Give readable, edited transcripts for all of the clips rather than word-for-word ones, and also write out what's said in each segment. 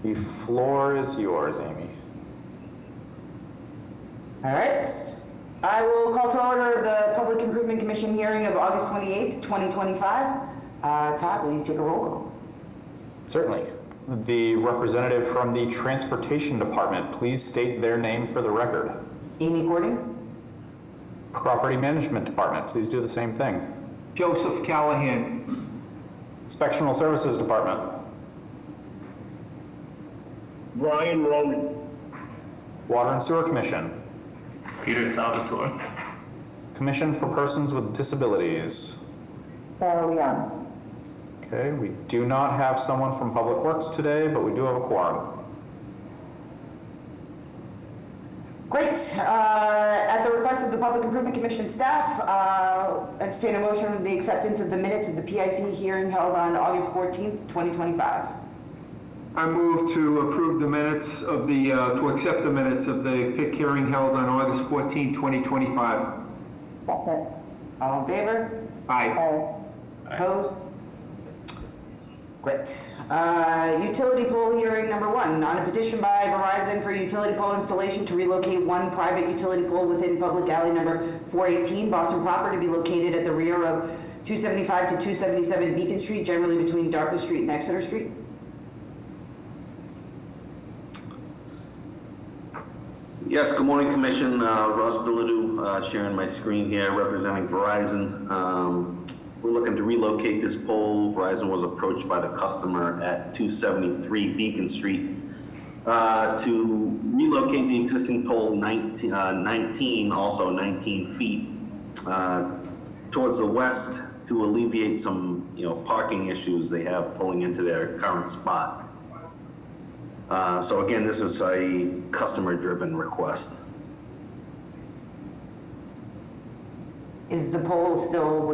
The floor is yours, Amy. All right. I will call to order the Public Improvement Commission hearing of August 28th, 2025. Todd, will you take a roll call? Certainly. The representative from the Transportation Department, please state their name for the record. Amy Gordon? Property Management Department, please do the same thing. Joseph Callahan. Inspectional Services Department. Brian Roman. Water and Sewer Commission. Peter Salvatore. Commission for Persons with Disabilities. Sarah Leon. Okay, we do not have someone from Public Works today, but we do have a quorum. Great. At the request of the Public Improvement Commission staff, entertain a motion of the acceptance of the minutes of the PIC hearing held on August 14th, 2025. I move to approve the minutes of the, to accept the minutes of the PIC hearing held on August 14, 2025. Second. All in favor? Aye. Opposed? Great. Utility pole hearing number 1, on a petition by Verizon for utility pole installation to relocate one private utility pole within public alley number 418, Boston proper, to be located at the rear of 275 to 277 Beacon Street, generally between Dartmouth Street and Exeter Street. Yes, good morning, Commission. Ross Bilodeau, sharing my screen here, representing Verizon. We're looking to relocate this pole. Verizon was approached by the customer at 273 Beacon Street to relocate the existing pole 19, also 19 feet towards the west to alleviate some, parking issues they have pulling into their current spot. So again, this is a customer-driven request. Is the pole still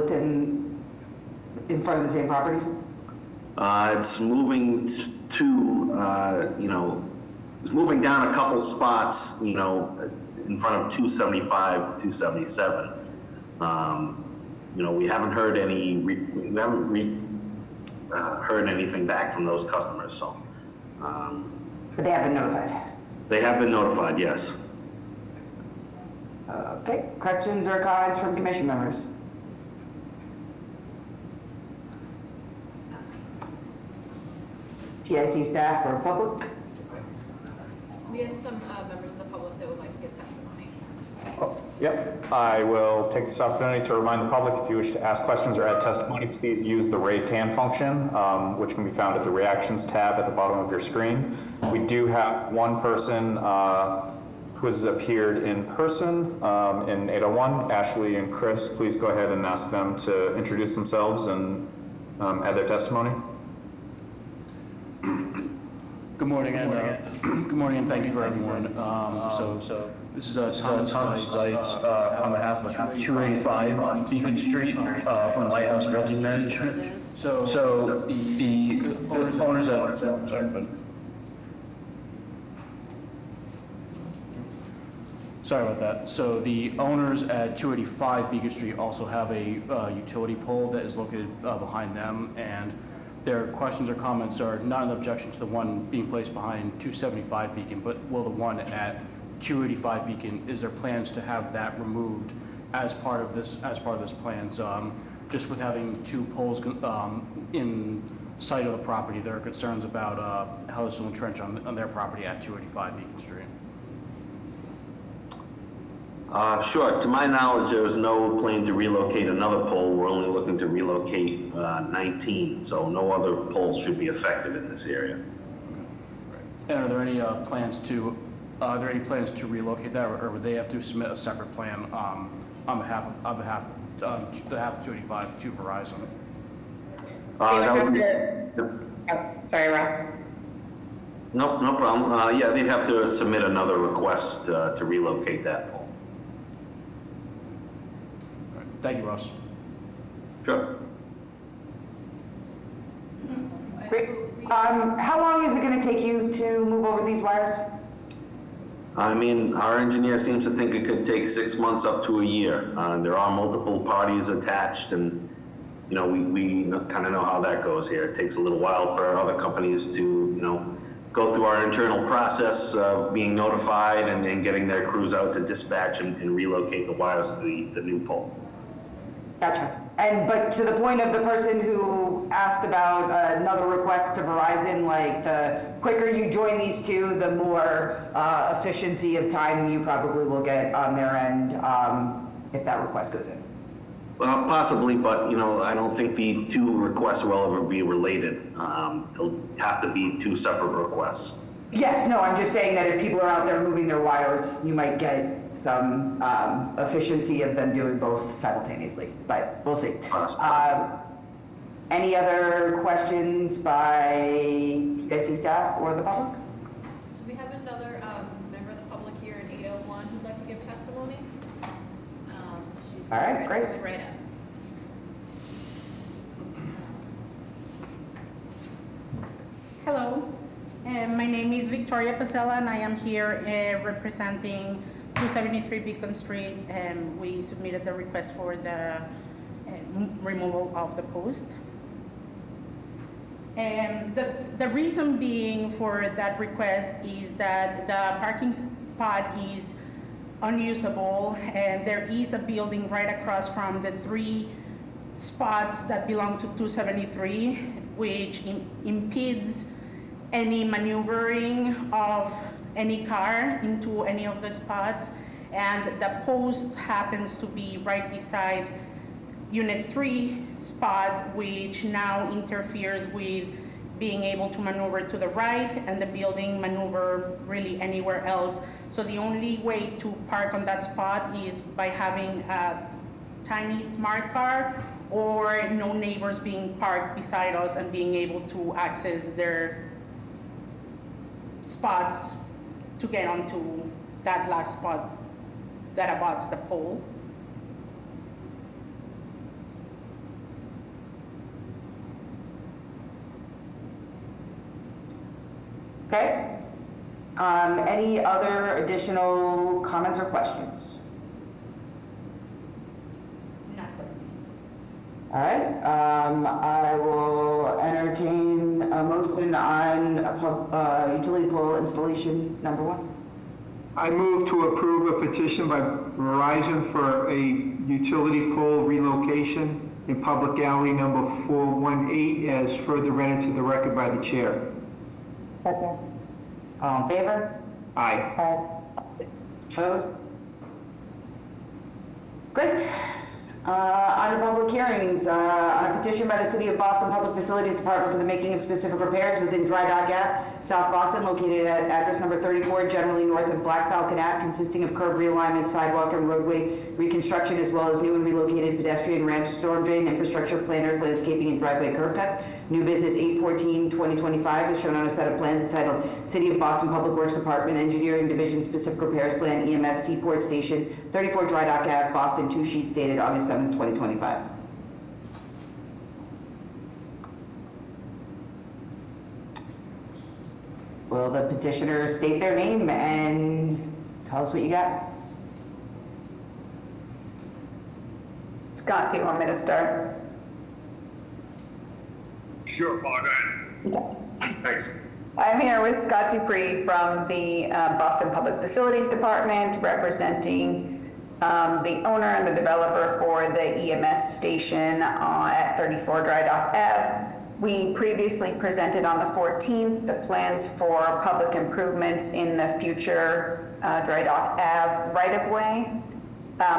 in front of the same property? It's moving it's moving down a couple spots, in front of 275, 277. We haven't heard heard anything back from those customers, so. But they have been notified. They have been notified, yes. Okay. Questions or comments from commission members? PIC staff or public? We have some members of the public that would like to give testimony. Oh, yep. I will take this opportunity to remind the public, if you wish to ask questions or add testimony, please use the raised hand function, which can be found at the reactions tab at the bottom of your screen. We do have one person who has appeared in person in 801, Ashley and Chris. Please go ahead and ask them to introduce themselves and add their testimony. Good morning, and thank you for everyone. So this is Thomas Zeitz on behalf of 285 Beacon Street from Lighthouse Building Management. So the owners sorry about that. So the owners at 285 Beacon Street also have a utility pole that is located behind them, and their questions or comments are not an objection to the one being placed behind 275 Beacon, but will the one at 285 Beacon, is there plans to have that removed as part of this plans? Just with having two poles in sight of the property, there are concerns about how this will entrench on their property at 285 Beacon Street. Sure. To my knowledge, there is no plan to relocate another pole. We're only looking to relocate 19, so no other poles should be affected in this area. And are there any plans to relocate that, or would they have to submit a separate plan on behalf of 285 to Verizon? Sorry, Ross. No problem. Yeah, they'd have to submit another request to relocate that pole. Thank you, Ross. Sure. Great. How long is it going to take you to move over these wires? I mean, our engineer seems to think it could take 6 months up to a year. There are multiple parties attached, and we kind of know how that goes here. It takes a little while for other companies to go through our internal process of being notified and then getting their crews out to dispatch and relocate the wires to the new pole. Gotcha. But to the point of the person who asked about another request to Verizon, like the quicker you join these two, the more efficiency of time you probably will get on their end if that request goes in. Well, possibly, but I don't think the two requests will ever be related. They'll have to be two separate requests. Yes, no, I'm just saying that if people are out there moving their wires, you might get some efficiency of them doing both simultaneously, but we'll see. Any other questions by PIC staff or the public? So we have another member of the public here in 801 who'd like to give testimony. She's All right, great. coming right up. Hello, my name is Victoria Pasella, and I am here representing 273 Beacon Street. We submitted the request for the removal of the post. The reason being for that request is that the parking spot is unusable, and there is a building right across from the three spots that belong to 273, which impedes any maneuvering of any car into any of the spots. And the post happens to be right beside Unit 3 spot, which now interferes with being able to maneuver to the right and the building maneuver really anywhere else. So the only way to park on that spot is by having a tiny smart car or no neighbors being parked beside us and being able to access their spots to get onto that last spot that abuts the pole. Okay. Any other additional comments or questions? Not for me. All right, I will entertain a motion on utility pole installation number 1. I move to approve a petition by Verizon for a utility pole relocation in public alley number 418 as further read into the record by the chair. All in favor? Aye. Opposed? Great. On to public hearings, on a petition by the City of Boston Public Facilities Department for the making of specific repairs within Dry Dock Ave, South Boston, located at address number 34, generally north of Black Falcon Ave, consisting of curb realignment, sidewalk, and roadway reconstruction, as well as new and relocated pedestrian ramps, storm drain, infrastructure, planters, landscaping, and driveway curb cuts. New business 8/14/2025 is shown on a set of plans entitled City of Boston Public Works Department Engineering Division Specific Repairs Plan EMS Seaport Station, 34 Dry Dock Ave, Boston, 2 sheets dated August 7th, 2025. Will the petitioner state their name and tell us what you got? Scott, do you want me to start? Sure, Paul, go ahead. Thanks. I'm here with Scott Dupree from the Boston Public Facilities Department, representing the owner and the developer for the EMS station at 34 Dry Dock Ave. We previously presented on the 14th the plans for public improvements in the future Dry Dock Ave right-of-way.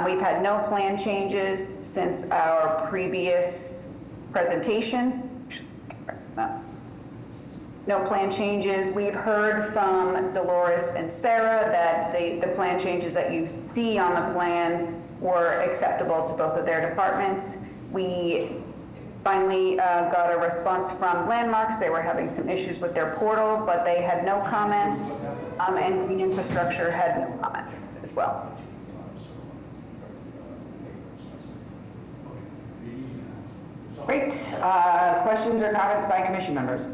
We've had no plan changes since our previous presentation. No plan changes. We've heard from Dolores and Sarah that the plan changes that you see on the plan were acceptable to both of their departments. We finally got a response from Landmarks. They were having some issues with their portal, but they had no comments, and Green Infrastructure had no comments as well. Great. Questions or comments by commission members?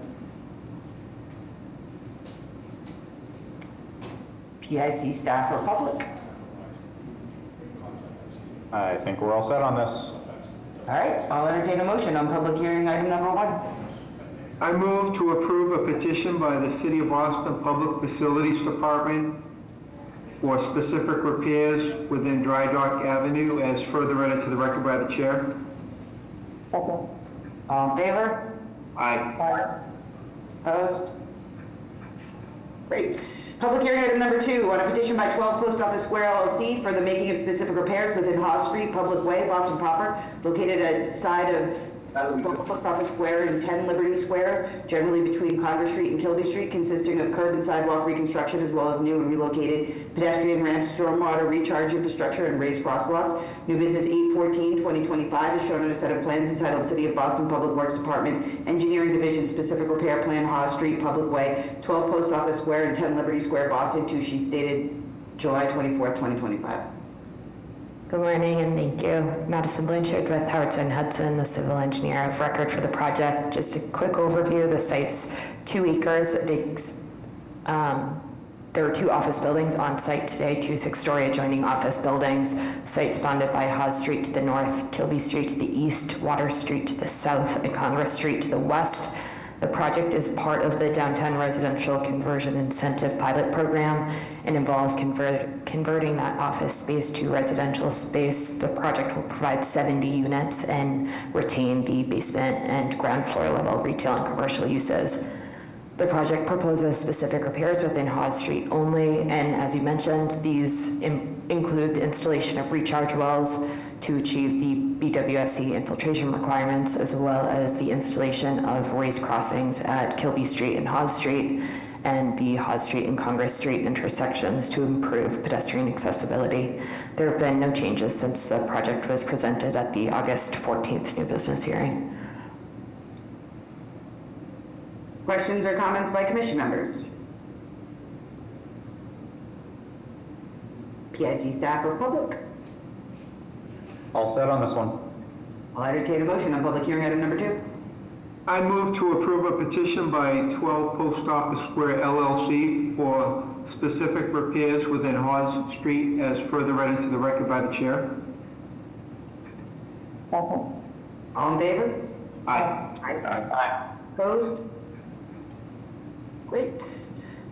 PIC staff or public? I think we're all set on this. All right, I'll entertain a motion on public hearing item number 1. I move to approve a petition by the City of Boston Public Facilities Department for specific repairs within Dry Dock Avenue as further read into the record by the chair. All in favor? Aye. Opposed? Great. Public hearing item number 2, on a petition by 12 Post Office Square LLC for the making of specific repairs within Haas Street, Public Way, Boston proper, located at side of 12 Post Office Square and 10 Liberty Square, generally between Congress Street and Kilby Street, consisting of curb and sidewalk reconstruction as well as new and relocated pedestrian ramps, stormwater recharge infrastructure, and raised crosswalks. New business 8/14/2025 is shown on a set of plans entitled City of Boston Public Works Department, Engineering Division, Specific Repair Plan, Haas Street, Public Way, 12 Post Office Square and 10 Liberty Square, Boston, 2 sheets dated July 24th, 2025. Good morning and thank you. Madison Blanchard with Howardson Hudson, the civil engineer of record for the project. Just a quick overview. The site's 2 acres. There are 2 office buildings on site today, 2 6-story adjoining office buildings. The site's bounded by Haas Street to the north, Kilby Street to the east, Water Street to the south, and Congress Street to the west. The project is part of the Downtown Residential Conversion Incentive Pilot Program and involves converting that office space to residential space. The project will provide 70 units and retain the basement and ground floor level retail and commercial uses. The project proposes specific repairs within Haas Street only, and as you mentioned, these include the installation of recharge wells to achieve the BWSC infiltration requirements, as well as the installation of raised crossings at Kilby Street and Haas Street, and the Haas Street and Congress Street intersections to improve pedestrian accessibility. There have been no changes since the project was presented at the August 14th new business hearing. Questions or comments by commission members? PIC staff or public? All set on this one. I'll entertain a motion on public hearing item number 2. I move to approve a petition by 12 Post Office Square LLC for specific repairs within Haas Street as further read into the record by the chair. All in favor? Aye. Aye. Opposed? Great.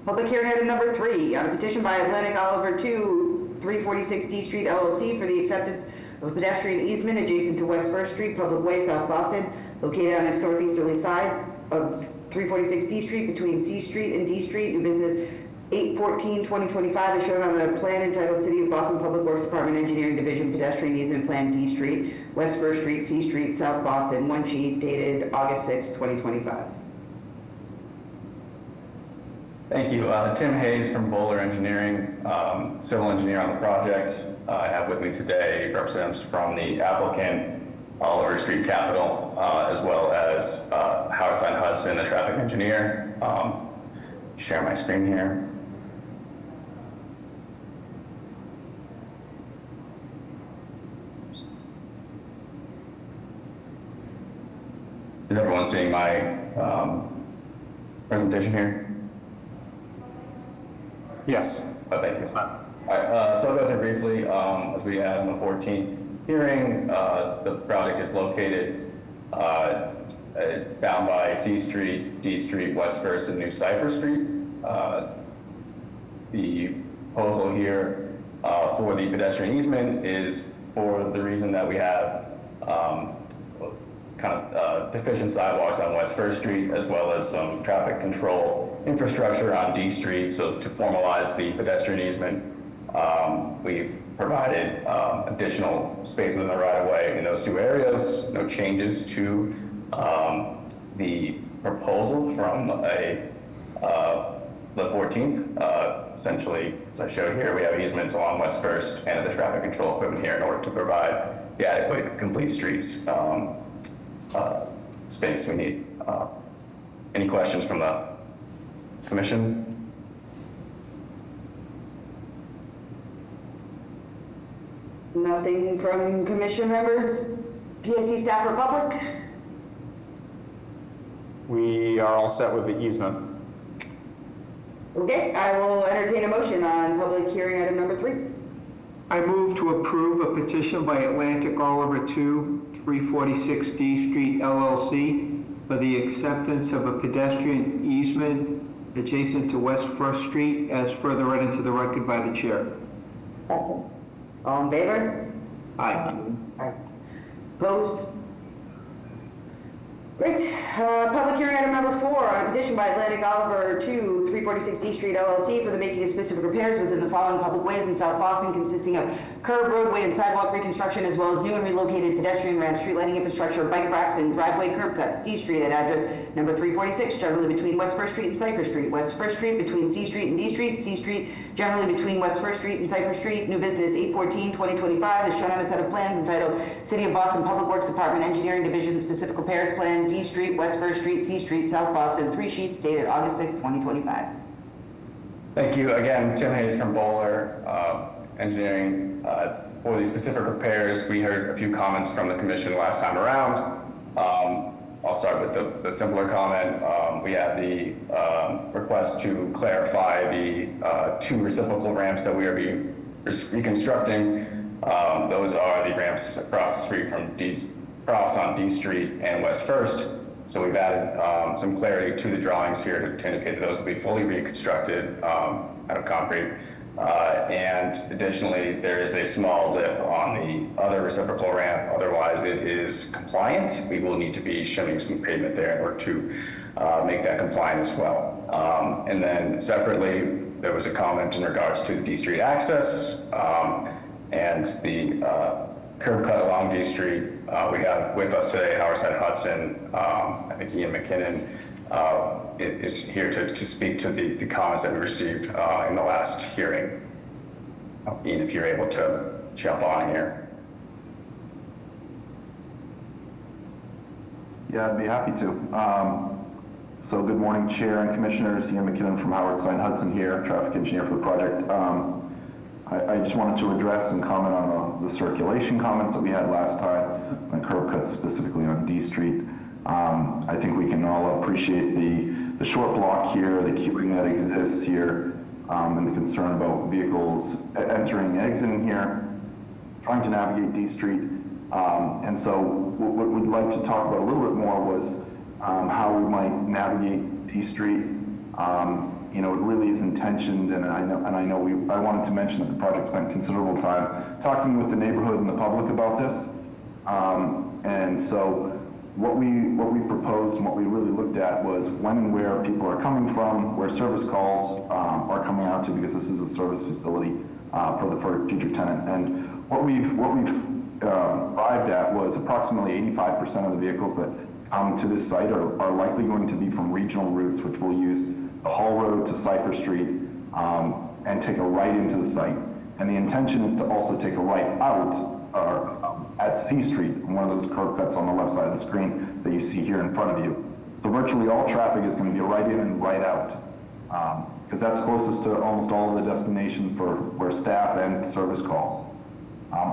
Public hearing item number 3, on a petition by Atlantic Oliver 2, 346 D Street LLC for the acceptance of a pedestrian easement adjacent to West First Street, Public Way, South Boston, located on its northeasterly side of 346 D Street between C Street and D Street. New business 8/14/2025 is shown on a plan entitled City of Boston Public Works Department, Engineering Division, Pedestrian Easement Plan, D Street, West First Street, C Street, South Boston, 1 sheet dated August 6, 2025. Thank you. Tim Hayes from Bowler Engineering, civil engineer on the project. I have with me today representatives from the applicant, Oliver Street Capital, as well as Howardson Hudson, the traffic engineer. Share my screen here. Is everyone seeing my presentation here? Yes. Oh, thank you. All right, so I'll go through briefly. As we had on the 14th hearing, the project is located down by C Street, D Street, West First, and New Cypher Street. The proposal here for the pedestrian easement is for the reason that we have deficient sidewalks on West First Street, as well as some traffic control infrastructure on D Street. So to formalize the pedestrian easement, we've provided additional spaces in the right-of-way in those 2 areas. No changes to the proposal from the 14th. Essentially, as I showed here, we have easements along West First and the traffic control equipment here in order to provide the adequate complete streets space we need. Any questions from the commission? Nothing from commission members, PIC staff or public? We are all set with the easement. Okay, I will entertain a motion on public hearing item number 3. I move to approve a petition by Atlantic Oliver 2, 346 D Street LLC for the acceptance of a pedestrian easement adjacent to West First Street as further read into the record by the chair. Second. All in favor? Aye. Aye. Opposed? Great. Public hearing item number 4 on a petition by Atlantic Oliver 2, 346 D Street LLC for the making of specific repairs within the following public ways in South Boston, consisting of curb, roadway, and sidewalk reconstruction, as well as new and relocated pedestrian ramp, street lighting infrastructure, bike racks, and driveway curb cuts. D Street at address number 346, generally between West First Street and Cypher Street. West First Street between C Street and D Street. C Street generally between West First Street and Cypher Street. New business 8/14/2025 is shown on a set of plans entitled City of Boston Public Works Department Engineering Division Specific Repairs Plan, D Street, West First Street, C Street, South Boston, 3 sheets dated August 6, 2025. Thank you. Again, Tim Hayes from Bowler Engineering. For these specific repairs, we heard a few comments from the commission last time around. I'll start with the simpler comment. We have the request to clarify the 2 reciprocal ramps that we are reconstructing. Those are the ramps across the street from cross on D Street and West First. So we've added some clarity to the drawings here to indicate that those will be fully reconstructed out of concrete. And additionally, there is a small lip on the other reciprocal ramp. Otherwise, it is compliant. We will need to be shimming some pavement there in order to make that compliant as well. And then separately, there was a comment in regards to the D Street access and the curb cut along D Street. We have with us today Howard Hudson. I think Ian McKinnon is here to speak to the comments that we received in the last hearing. Ian, if you're able to jump on here. Yeah, I'd be happy to. So good morning, Chair and Commissioners. Ian McKinnon from Howard Hudson here, traffic engineer for the project. I just wanted to address and comment on the circulation comments that we had last time, on curb cuts specifically on D Street. I think we can all appreciate the short block here, the queuing that exists here, and the concern about vehicles entering and exiting here, trying to navigate D Street. And so what we'd like to talk about a little bit more was how we might navigate D Street. You know, it really is intentioned, and I wanted to mention that the project spent considerable time talking with the neighborhood and the public about this. And so what we proposed and what we really looked at was when and where people are coming from, where service calls are coming out to, because this is a service facility for the future tenant. And what we've arrived at was approximately 85% of the vehicles that come to this site are likely going to be from regional routes, which will use the Hall Road to Cypher Street and take a right into the site. And the intention is to also take a right out at C Street, one of those curb cuts on the left side of the screen that you see here in front of you. So virtually all traffic is going to be right in and right out, because that's closest to almost all of the destinations for where staff and service calls.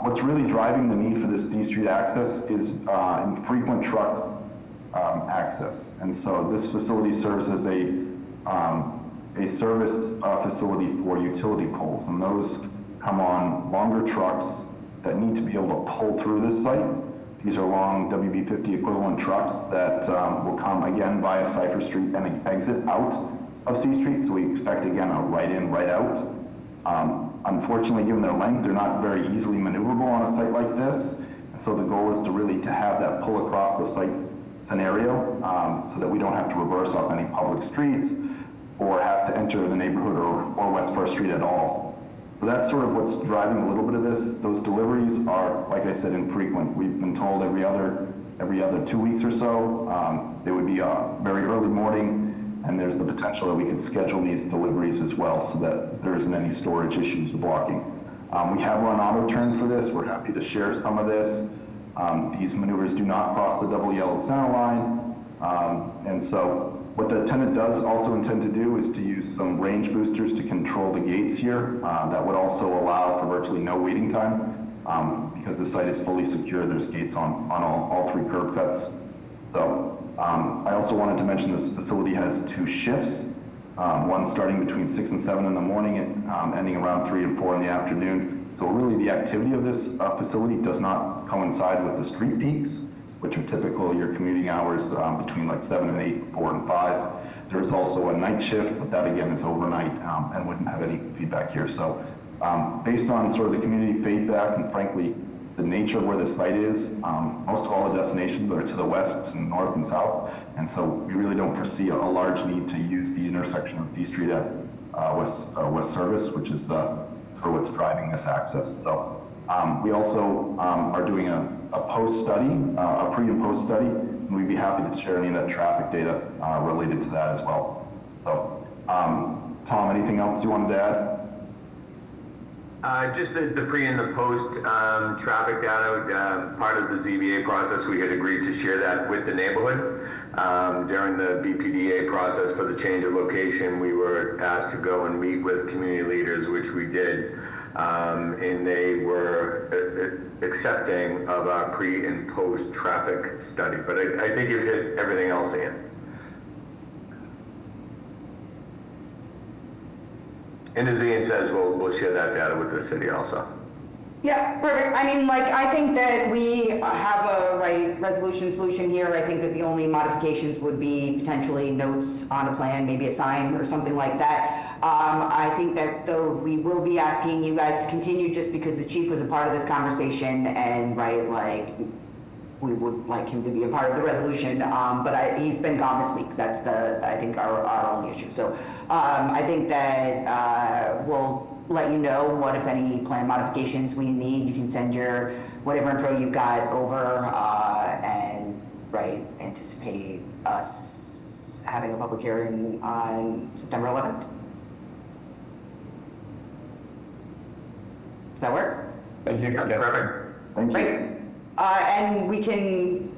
What's really driving the need for this D Street access is infrequent truck access. And so this facility serves as a service facility for utility poles, and those come on longer trucks that need to be able to pull through this site. These are long WB50 equivalent trucks that will come again via Cypher Street and exit out of C Street, so we expect again a right in, right out. Unfortunately, given their length, they're not very easily maneuverable on a site like this, and so the goal is to really have that pull across the site scenario so that we don't have to reverse off any public streets or have to enter the neighborhood or West First Street at all. So that's sort of what's driving a little bit of this. Those deliveries are, like I said, infrequent. We've been told every other 2 weeks or so. It would be a very early morning, and there's the potential that we could schedule these deliveries as well so that there isn't any storage issues or blocking. We have run auto turn for this. We're happy to share some of this. These maneuvers do not cross the double yellow center line. And so what the tenant does also intend to do is to use some range boosters to control the gates here. That would also allow for virtually no waiting time because the site is fully secure. There's gates on all 3 curb cuts. So I also wanted to mention this facility has 2 shifts, one starting between 6 and 7 in the morning and ending around 3 and 4 in the afternoon. So really the activity of this facility does not coincide with the street peaks, which are typical your commuting hours between like 7 and 8, 4 and 5. There's also a night shift, but that again is overnight and wouldn't have any feedback here. So based on sort of the community feedback and frankly, the nature of where the site is, most of all the destinations are to the west, to the north and south. And so we really don't foresee a large need to use the intersection of D Street at West Service, which is sort of what's driving this access. So we also are doing a post study, a pre and post study, and we'd be happy to share any of that traffic data related to that as well. So Tom, anything else you wanted to add? Just the pre and the post traffic data, part of the ZBA process, we had agreed to share that with the neighborhood. During the BPDA process for the change of location, we were asked to go and meet with community leaders, which we did, and they were accepting of our pre and post traffic study. But I think you've hit everything else, Ian. And as Ian says, we'll share that data with the city also. Yeah, perfect. I mean, like, I think that we have a resolution solution here. I think that the only modifications would be potentially notes on a plan, maybe a sign or something like that. I think that though we will be asking you guys to continue just because the chief was a part of this conversation and we would like him to be a part of the resolution, but he's been gone this week. That's I think our only issue. So I think that we'll let you know what, if any, plan modifications we need. You can send your whatever info you've got over and anticipate us having a public hearing on September 11th. Does that work? Thank you. Yes. Perfect. Thank you. Great. And we can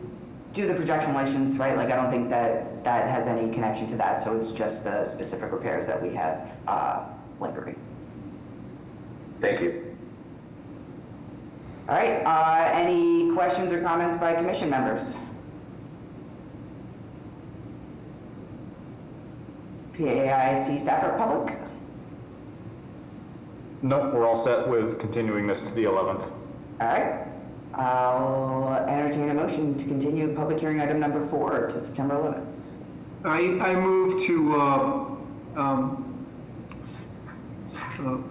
do the projection license, right? Like, I don't think that has any connection to that, so it's just the specific repairs that we have lingering. Thank you. All right, any questions or comments by commission members? PAIC staff or public? Nope, we're all set with continuing this to the 11th. All right. I'll entertain a motion to continue public hearing item number 4 to September 11th. I move to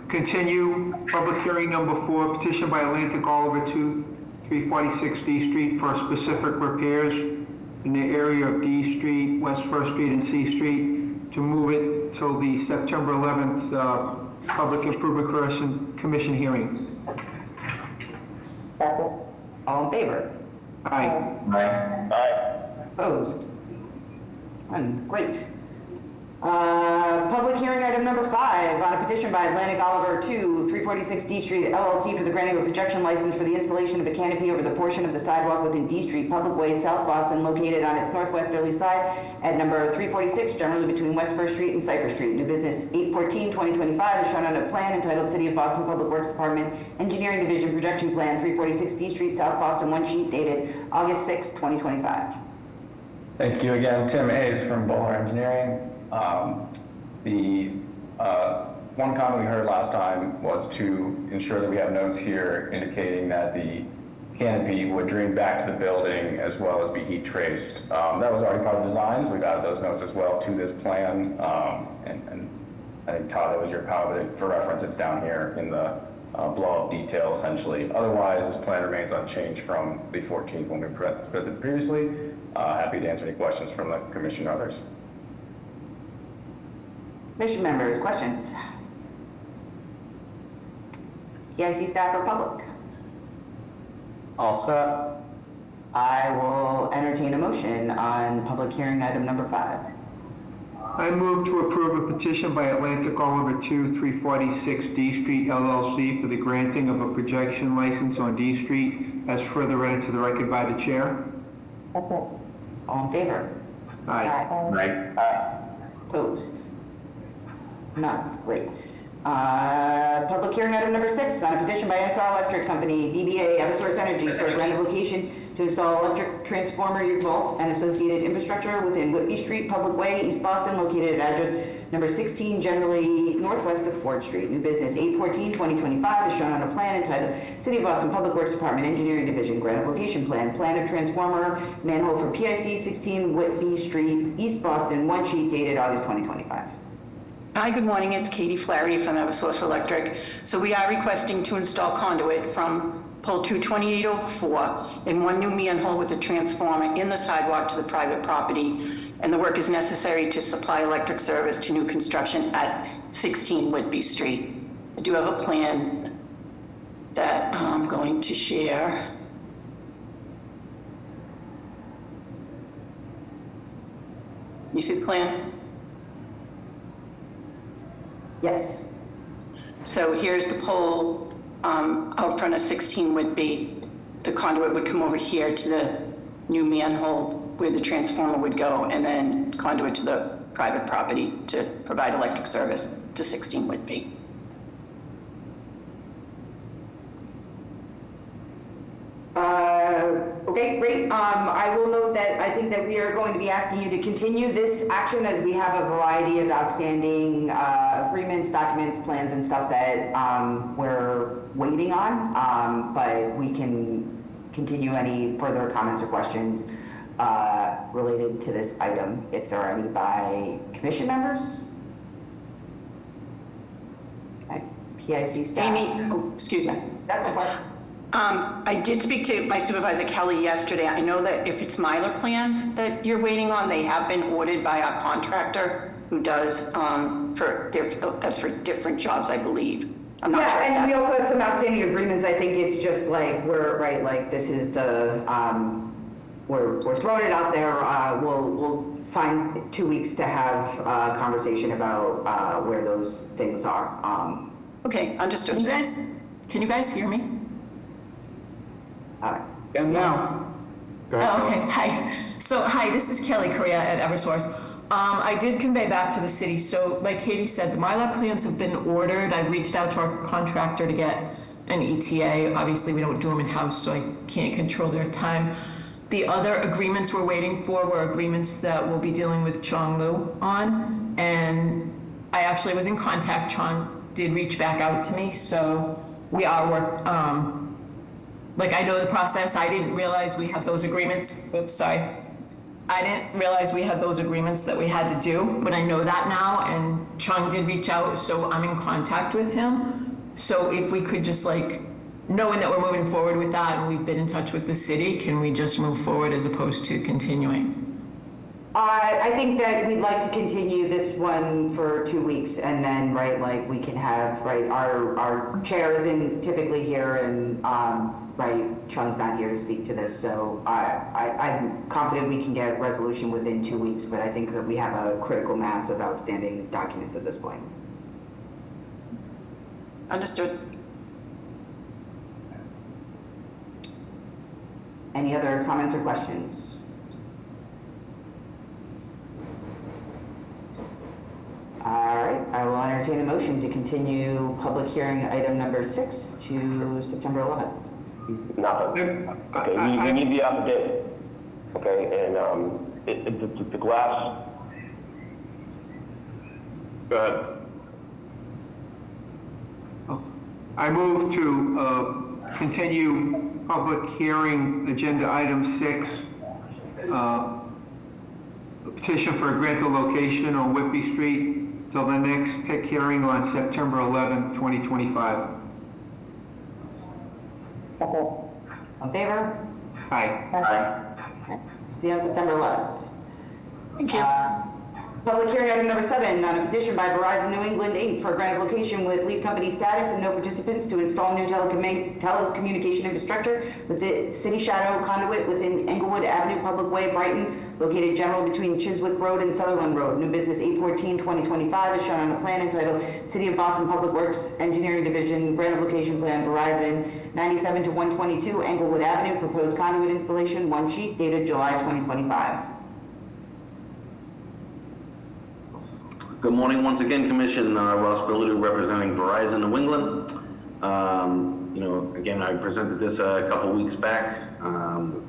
continue public hearing number 4, petition by Atlantic Oliver 346 D Street for specific repairs in the area of D Street, West First Street, and C Street, to move it till the September 11th Public Improvement Commission hearing. All in favor? Aye. Opposed? None. Great. Public hearing item number 5 on a petition by Atlantic Oliver 346 D Street LLC for the granting of a projection license for the installation of a canopy over the portion of the sidewalk within D Street Public Way, South Boston, located on its northwesterly side at number 346, generally between West First Street and Cypher Street. New business 8/14/2025 is shown on a plan entitled City of Boston Public Works Department Engineering Division Projection Plan 346 D Street, South Boston, one sheet dated August 6, 2025. Thank you again, Tim Hayes from Bowler Engineering. The one comment we heard last time was to ensure that we have notes here indicating that the canopy would drain back to the building as well as be heat traced. That was already part of the design, so we've added those notes as well to this plan. And I think, Todd, that was your comment, but for reference, it's down here in the blow-up detail, essentially. Otherwise, this plan remains unchanged from the 14th when we presented previously. Happy to answer any questions from the commission or others. Commission members, questions? PIC staff or public? All set. I will entertain a motion on public hearing item number 5. I move to approve a petition by Atlantic Oliver 346 D Street LLC for the granting of a projection license on D Street as further read into the record by the chair. All in favor? Aye. Opposed? None. Great. Public hearing item number 6 on a petition by NSR Electric Company, DBA Eversource Energy, for a grant of location to install electric transformer vaults and associated infrastructure within Whitby Street, Public Way, East Boston, located at address number 16, generally northwest of Ford Street. New business 8/14/2025 is shown on a plan entitled City of Boston Public Works Department Engineering Division Grant of Location Plan. Plan of transformer manhole for PIC 16 Whitby Street, East Boston, one sheet dated August 2025. Hi, good morning. It's Katie Flaherty from Eversource Electric. So we are requesting to install conduit from pole 22804 and one new manhole with a transformer in the sidewalk to the private property. And the work is necessary to supply electric service to new construction at 16 Whitby Street. I do have a plan that I'm going to share. You see the plan? Yes. So here's the pole out front of 16 Whitby. The conduit would come over here to the new manhole where the transformer would go, and then conduit to the private property to provide electric service to 16 Whitby. Okay, great. I will note that I think that we are going to be asking you to continue this action as we have a variety of outstanding agreements, documents, plans, and stuff that we're waiting on, but we can continue any further comments or questions related to this item, if there are any, by commission members? Okay. PIC staff? Amy, oh, excuse me. I did speak to my supervisor Kelly yesterday. I know that if it's Mylar plans that you're waiting on, they have been ordered by our contractor who does that's for different jobs, I believe. I'm not sure. Yeah, and we also have some outstanding agreements. I think it's just like this is the we're throwing it out there. We'll find 2 weeks to have a conversation about where those things are. Okay, understood. Can you guys hear me? And now. Go ahead, Oh, okay. Hi. So, hi, this is Kelly Correa at Eversource. I did convey back to the city. So, like Katie said, the Mylar plans have been ordered. I've reached out to our contractor to get an ETA. Obviously, we don't do them in-house, so I can't control their time. The other agreements we're waiting for were agreements that we'll be dealing with Chong Lu on. And I actually was in contact. Chong did reach back out to me, so we are I know the process. I didn't realize we had those agreements. Oops, sorry. I didn't realize we had those agreements that we had to do, but I know that now, and Chung did reach out, so I'm in contact with him. So if we could just knowing that we're moving forward with that and we've been in touch with the city, can we just move forward as opposed to continuing? I think that we'd like to continue this one for 2 weeks, and then, we can have, our chair isn't typically here, and, Chung's not here to speak to this, so I'm confident we can get resolution within 2 weeks, but I think that we have a critical mass of outstanding documents at this point. Understood. Any other comments or questions? All right, I will entertain a motion to continue public hearing item number 6 to September 11th. Nothing. Okay, we need the update. Okay, and the glass. Go ahead. I move to continue public hearing agenda item 6, petition for a grant of location on Whitby Street till the next PIC hearing on September 11th, 2025. In favor? Aye. Aye. See you on September 11th. Thank you. Public hearing item number 7 on a petition by Verizon New England Inc. for a grant of location with lead company status and no participants to install new telecommunication infrastructure with the City Shadow conduit within Englewood Avenue Public Way, Brighton, located general between Chiswick Road and Sutherland Road. New business 8/14/2025 is shown on a plan entitled City of Boston Public Works Engineering Division Grant of Location Plan Verizon 97 to 122 Englewood Avenue. Proposed conduit installation, one sheet, dated July 2025. Good morning once again, Commission. Ross Billadu representing Verizon New England. Again, I presented this a couple weeks back.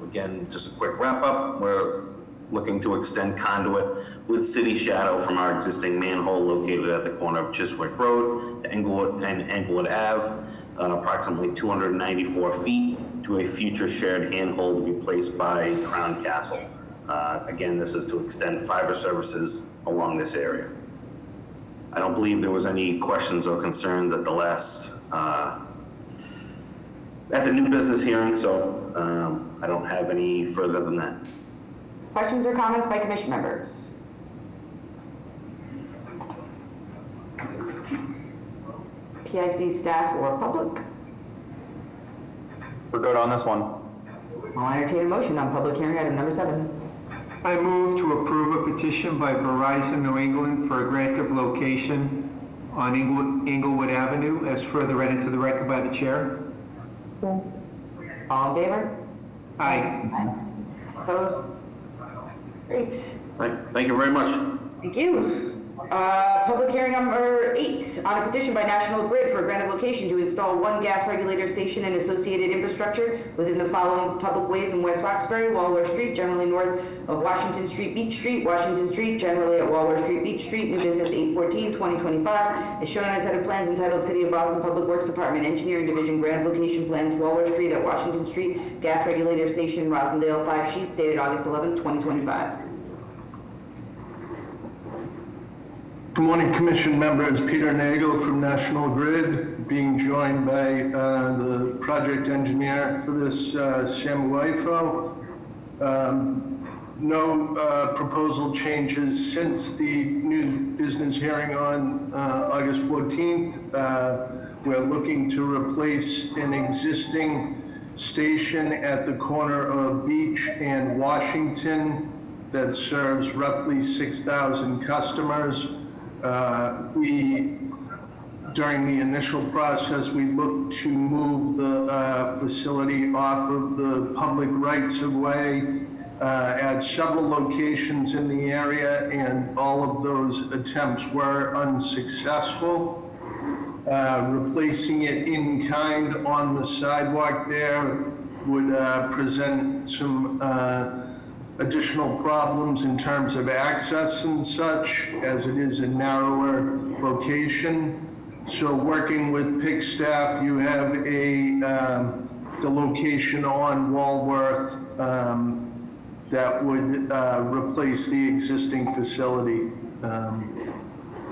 Again, just a quick wrap up. We're looking to extend conduit with city shadow from our existing manhole located at the corner of Chiswick Road to Englewood and Englewood Ave, approximately 294 feet, to a future shared handhold to be placed by Crown Castle. Again, this is to extend fiber services along this area. I don't believe there was any questions or concerns at the last, at the new business hearing, so I don't have any further than that. Questions or comments by commission members? PIC staff or public? We're good on this one. I'll entertain a motion on public hearing item number 7. I move to approve a petition by Verizon New England for a grant of location on Englewood Avenue as further read into the record by the chair. All in favor? Aye. Opposed? Great. Right. Thank you very much. Thank you. Public hearing number 8 on a petition by National Grid for a grant of location to install one gas regulator station and associated infrastructure within the following public ways in West Roxbury: Walworth Street, generally north of Washington Street, Beach Street; Washington Street, generally at Walworth Street, Beach Street. New business 8/14/2025 is shown on a set of plans entitled City of Boston Public Works Department Engineering Division Grant of Location Plans, Walworth Street at Washington Street, gas regulator station, Rosendale. 5 sheets dated August 11th, 2025. Good morning, Commission members. Peter Nagel from National Grid, being joined by the project engineer for this, Sam Waifo. No proposal changes since the new business hearing on August 14th. We're looking to replace an existing station at the corner of Beach and Washington that serves roughly 6,000 customers. During the initial process, we looked to move the facility off of the public rights of way at several locations in the area, and all of those attempts were unsuccessful. Replacing it in kind on the sidewalk there would present some additional problems in terms of access and such, as it is a narrower location. So working with PIC staff, you have the location on Walworth that would replace the existing facility.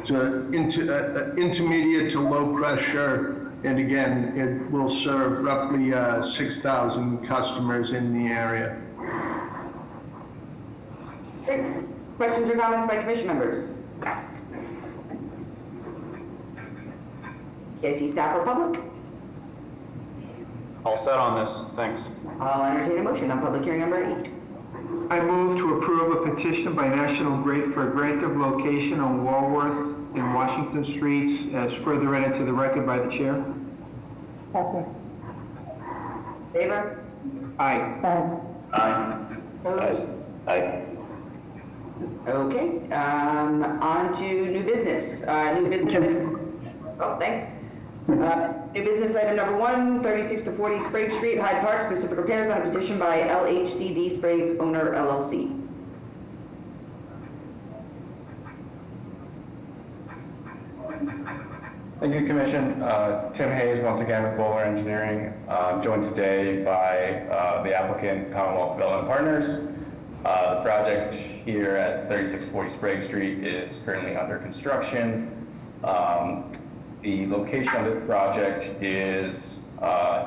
It's an intermediate to low pressure, and again, it will serve roughly 6,000 customers in the area. Great. Questions or comments by commission members? PIC staff or public? All set on this. Thanks. I'll entertain a motion on public hearing number 8. I move to approve a petition by National Grid for a grant of location on Walworth and Washington Streets as further read into the record by the chair. Favor? Aye. Aye. Opposed? Aye. Okay, on to new business. New business. Oh, thanks. New business item number 1, 36 to 40 Sprague Street, Hyde Park, specific repairs on a petition by LHCD Sprague Owner LLC. Thank you, Commission. Tim Hayes, once again with Bowler Engineering. I'm joined today by the applicant, Commonwealth Development Partners. The project here at 3640 Sprague Street is currently under construction. The location of this project is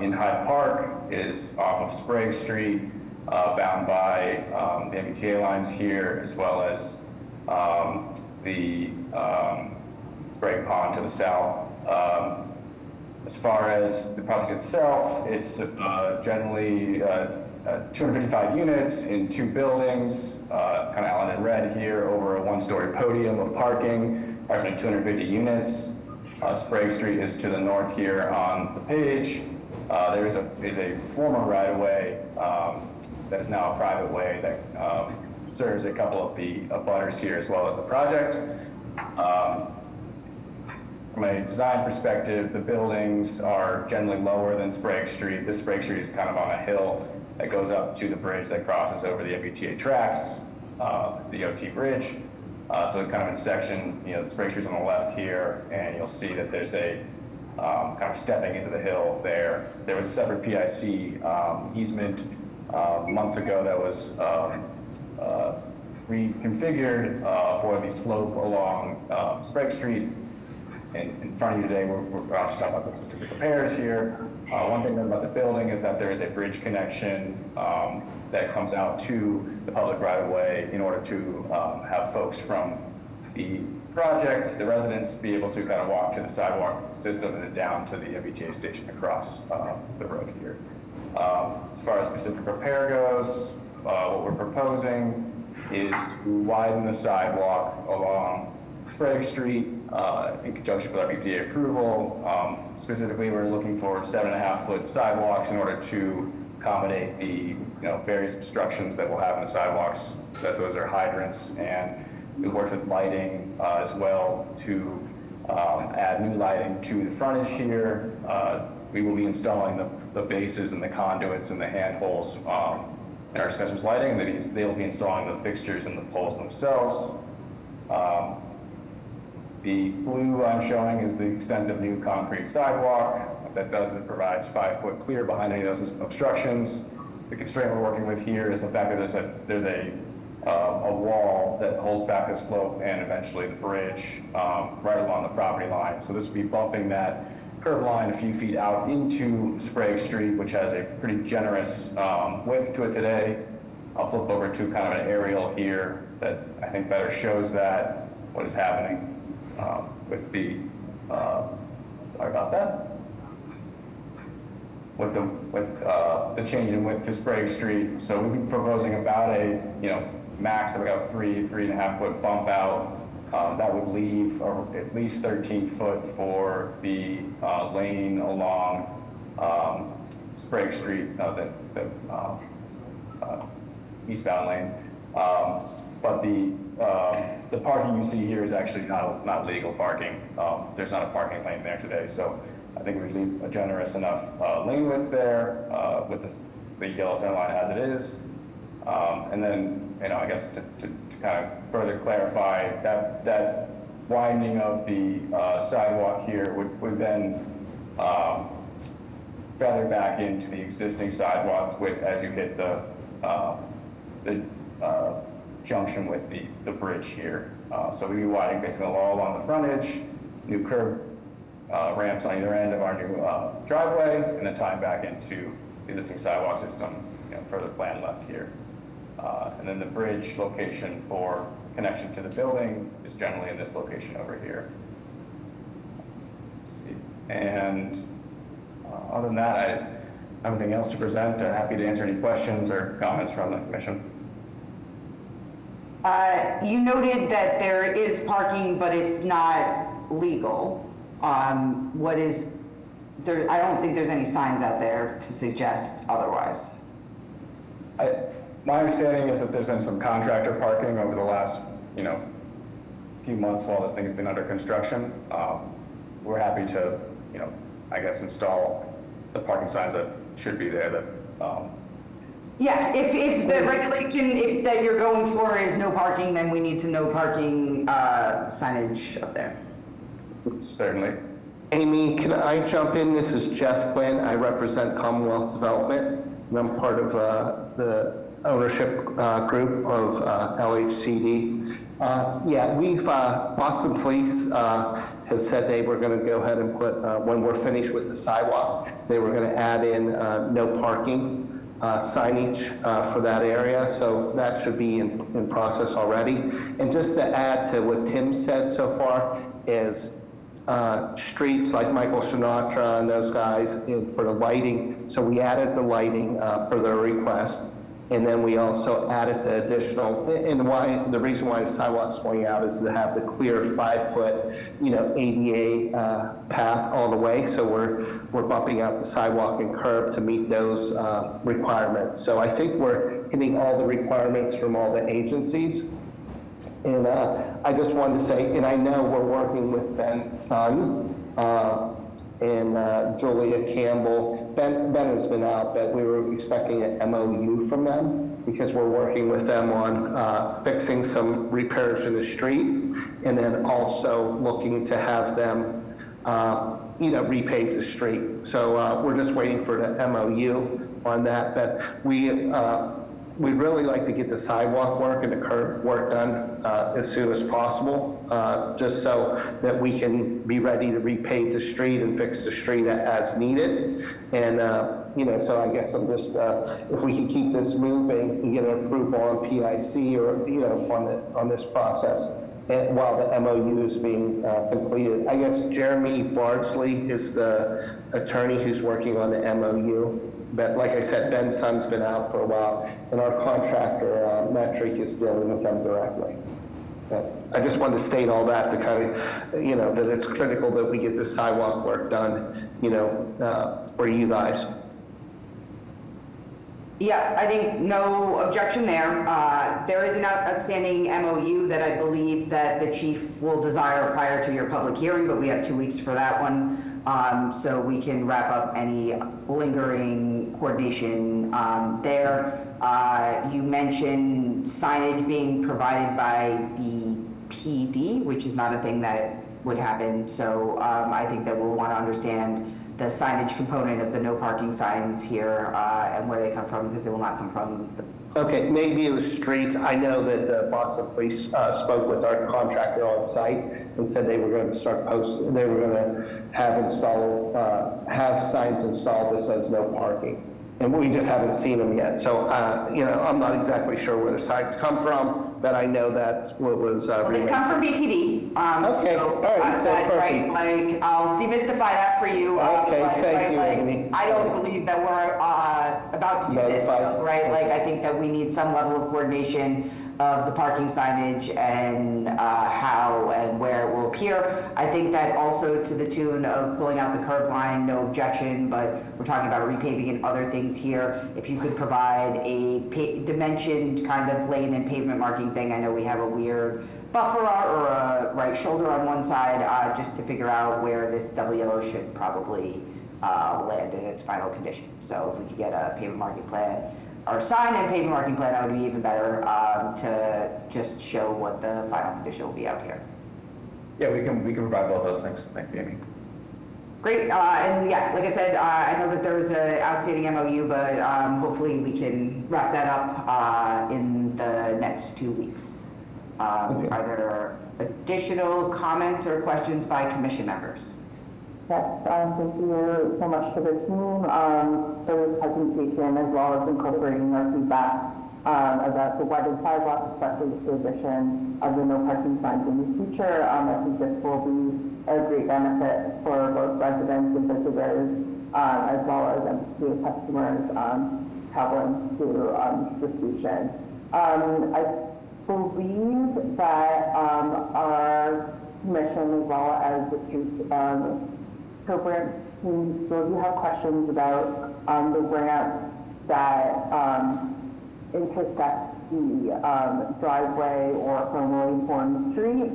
in Hyde Park, is off of Sprague Street, bound by the MBTA lines here, as well as the Sprague Pond to the south. As far as the project itself, it's generally 255 units in 2 buildings, kind of outlined in red here, over a 1-story podium of parking, approximately 250 units. Sprague Street is to the north here on the page. There is a former right-of-way that is now a private way that serves a couple of the abutters here as well as the project. From a design perspective, the buildings are generally lower than Sprague Street. This Sprague Street is kind of on a hill that goes up to the bridge that crosses over the MBTA tracks, the OT bridge. So kind of in section, the Sprague Street's on the left here, and you'll see that there's a kind of stepping into the hill there. There was a separate PIC easement months ago that was reconfigured for the slope along Sprague Street. And in front of you today, we're actually talking about the specific repairs here. One thing about the building is that there is a bridge connection that comes out to the public right-of-way in order to have folks from the project, the residents, be able to kind of walk to the sidewalk system and then down to the MBTA station across the road here. As far as specific repair goes, what we're proposing is to widen the sidewalk along Sprague Street in conjunction with our BPDA approval. Specifically, we're looking for 7.5-foot sidewalks in order to accommodate the various obstructions that we'll have in the sidewalks. Those are hydrants, and we worked with lighting as well to add new lighting to the frontage here. We will be installing the bases and the conduits and the handholds in our discussions lighting, and they'll be installing the fixtures and the poles themselves. The blue I'm showing is the extent of new concrete sidewalk. What that does is it provides 5-foot clear behind any of those obstructions. The constraint we're working with here is the fact that there's a wall that holds back the slope and eventually the bridge right along the property line. So this will be bumping that curb line a few feet out into Sprague Street, which has a pretty generous width to it today. I'll flip over to kind of an aerial here that I think better shows that what is happening with the, sorry about that, with the change in width to Sprague Street. So we've been proposing about a max of about 3.5 foot bump out. That would leave at least 13 foot for the lane along Sprague Street, the eastbound lane. But the parking you see here is actually not legal parking. There's not a parking lane there today, so I think we leave a generous enough lane width there with the yellow center line as it is. And then, I guess to kind of further clarify, that widening of the sidewalk here would then feather back into the existing sidewalk as you hit the junction with the bridge here. So we'd be widening basically all along the frontage, new curb ramps on either end of our new driveway, and then tying back into the existing sidewalk system, further plan left here. And then the bridge location for connection to the building is generally in this location over here. Let's see. And other than that, I don't have anything else to present. I'm happy to answer any questions or comments from the commission. You noted that there is parking, but it's not legal. What is there? I don't think there's any signs out there to suggest otherwise. My understanding is that there's been some contractor parking over the last, few months while this thing has been under construction. We're happy to, I guess, install the parking signs that should be there. Yeah, if the regulation, that you're going for is no parking, then we need some no parking signage up there. Certainly. Amy, can I jump in? This is Jeff Quinn. I represent Commonwealth Development, and I'm part of the ownership group of LHCD. Boston Police has said they were going to go ahead and put, when we're finished with the sidewalk, they were going to add in no parking signage for that area, so that should be in process already. And just to add to what Tim said so far is streets like Michael Sinatra and those guys for the lighting. So we added the lighting for their request, and then we also added the additional. And the reason why the sidewalk's going out is to have the clear 5-foot, ADA path all the way. So we're bumping out the sidewalk and curb to meet those requirements. So I think we're hitting all the requirements from all the agencies. And I just wanted to say, and I know we're working with Ben's son and Julia Campbell. Ben has been out, but we were expecting an MOU from them because we're working with them on fixing some repairs in the street, and then also looking to have them, repave the street. So we're just waiting for the MOU on that, but we'd really like to get the sidewalk work and the curb work done as soon as possible, just so that we can be ready to repave the street and fix the street as needed. And, so I guess I'm just, if we can keep this moving and get an approval on PIC or, on this process while the MOU is being completed. I guess Jeremy Bardsley is the attorney who's working on the MOU. But like I said, Ben's son's been out for a while, and our contractor, Metric, is dealing with them directly. But I just wanted to state all that to kind of, that it's critical that we get the sidewalk work done, for you guys. Yeah, I think no objection there. There is an outstanding MOU that I believe that the chief will desire prior to your public hearing, but we have 2 weeks for that one. So we can wrap up any lingering coordination there. You mentioned signage being provided by BPD, which is not a thing that would happen. So I think that we'll want to understand the signage component of the no parking signs here and where they come from, because they will not come from the... Okay, maybe it was streets. I know that the Boston Police spoke with our contractor on site and said they were going to start posting, they were going to have signs installed that says no parking. And we just haven't seen them yet. So, I'm not exactly sure where the signs come from, but I know that's what was They come from BTD. Okay, all right, so perfect. Right, I'll demystify that for you. Okay, thank you, Amy. I don't believe that we're about to do this, right? Like, I think that we need some level of coordination of the parking signage and how and where it will appear. I think that also to the tune of pulling out the curb line, no objection, but we're talking about repaving and other things here. If you could provide a dimensioned kind of lane and pavement marking thing. I know we have a weird buffer or a right shoulder on one side, just to figure out where this double yellow should probably land in its final condition. So if we could get a pavement marking plan, or sign and pavement marking plan, that would be even better to just show what the final condition will be out here. Yeah, we can provide both those things. Thank you, Amy. Great, and yeah, like I said, I know that there's an outstanding MOU, but hopefully we can wrap that up in the next 2 weeks. Are there additional comments or questions by commission members? Yes, thank you so much to the team for this presentation, as well as incorporating our feedback about the widened sidewalk, especially with the addition of the no parking signs in the future. I think this will be a great benefit for both residents and visitors, as well as MTA customers traveling to the station. I believe that our commission, as well as the street program team, still do have questions about the ramp that intersects the driveway or formally formed street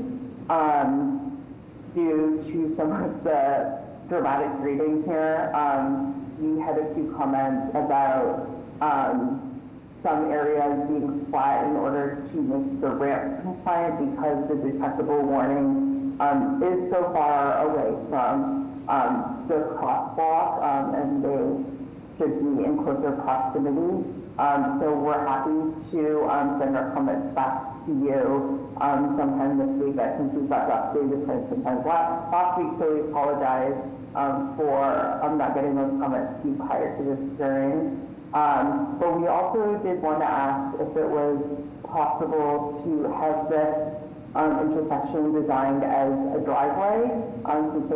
due to some of the dramatic grading here. We had a few comments about some areas being flat in order to make the ramps compliant because the detectable warning is so far away from the crosswalk, and they should be in closer proximity. So we're happy to send our comments back to you sometime this week. I think we've got updated sometime last week, so we apologize for not getting those comments to you prior to this hearing. But we also did want to ask if it was possible to have this intersection designed as a driveway, since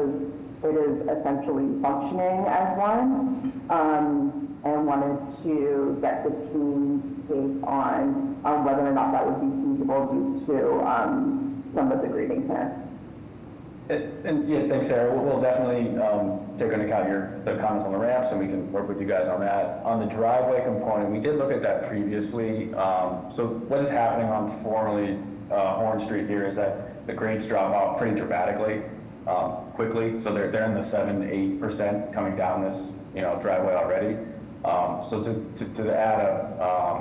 it is essentially functioning as one, and wanted to get the team's take on whether or not that would be feasible due to some of the grading here. And yeah, thanks, Sarah. We'll definitely take into account the comments on the ramps, and we can work with you guys on that. On the driveway component, we did look at that previously. So what is happening on formerly Horn Street here is that the grades drop off pretty dramatically, quickly. So they're in the 7-8% coming down this, driveway already. So to add